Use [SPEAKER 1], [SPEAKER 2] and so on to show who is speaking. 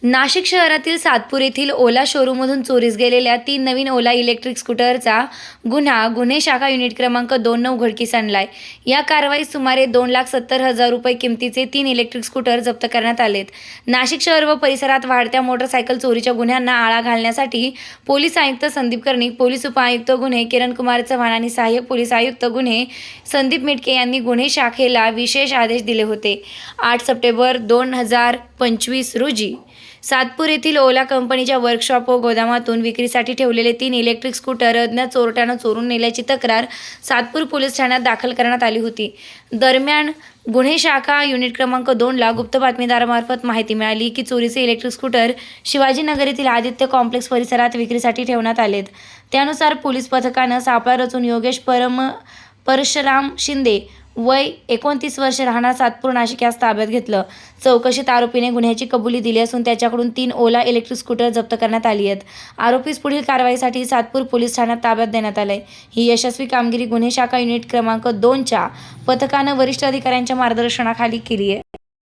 [SPEAKER 1] नाशिक शहरातील सातपूर येथील ओला शोरूममधून चोरीस गेलेल्या 3 नवीन ओला इलेक्ट्रिक स्कूटरचा गुन्हे शाखा युनिट क्रमांक 2 उघडकीस आणलाय। या कारवाईत सुमारे 2,70,000 रुपये किमतीचे 3 इलेक्ट्रिक स्कूटर जप्त करण्यात आलेत। नाशिक शहर व परिसरात वाढत्या मोटरसायकल चोरीच्या गुन्ह्यांना आळा घालण्यासाठी पोलीस आयुक्त संदीप कर्णिक, पोलीस उपआयुक्त गुन्हे किरण कुमार चव्हाण आणि सहाय्यक पोलीस आयुक्त गुन्हे संदीप मिटके यांनी गुन्हे शाखेला विशेष आदेश दिले होते। 8 सप्टेंबर 2025 रोजी सातपूर येथील ओला कंपनीच्या वर्कशॉप व गोदामातून विक्रीसाठी ठेवलेले 3 इलेक्ट्रिक स्कूटर अज्ञात चोरट्यानं चोरून नेल्याची तक्रार सातपूर पोलीस ठाण्यात दाखल करण्यात आली होती। दरम्यान गुन्हे शाखा युनिट क्रमांक 2ला गुप्त बातमीदारामार्फत माहिती मिळाली की चोरीचे इलेक्ट्रिक स्कूटर शिवाजीनगर येथील आदित्य कॉम्प्लेक्स परिसरात विक्रीसाठी ठेवण्यात आलेत। त्यानुसार पोलीस पथकानं सापळा रचून योगेश परशुराम शिंदे वय 29 वर्ष राहणार सातपूर नाशिक यास ताब्यात घेतलं। चौकशीत आरोपीने गुन्ह्याची कबुली दिली असून त्याच्याकडून 3 ओला इलेक्ट्रिक स्कूटर जप्त करण्यात आली आहेत। आरोपीस पुढील कारवाईसाठी सातपूर पोलीस ठाण्यात ताब्यात देण्यात आले। ही यशस्वी कामगिरी गुन्हे शाखा युनिट क्रमांक 2च्या पथकानं वरिष्ठ अधिकाऱ्यांच्या मार्गदर्शनाखाली केली आहे।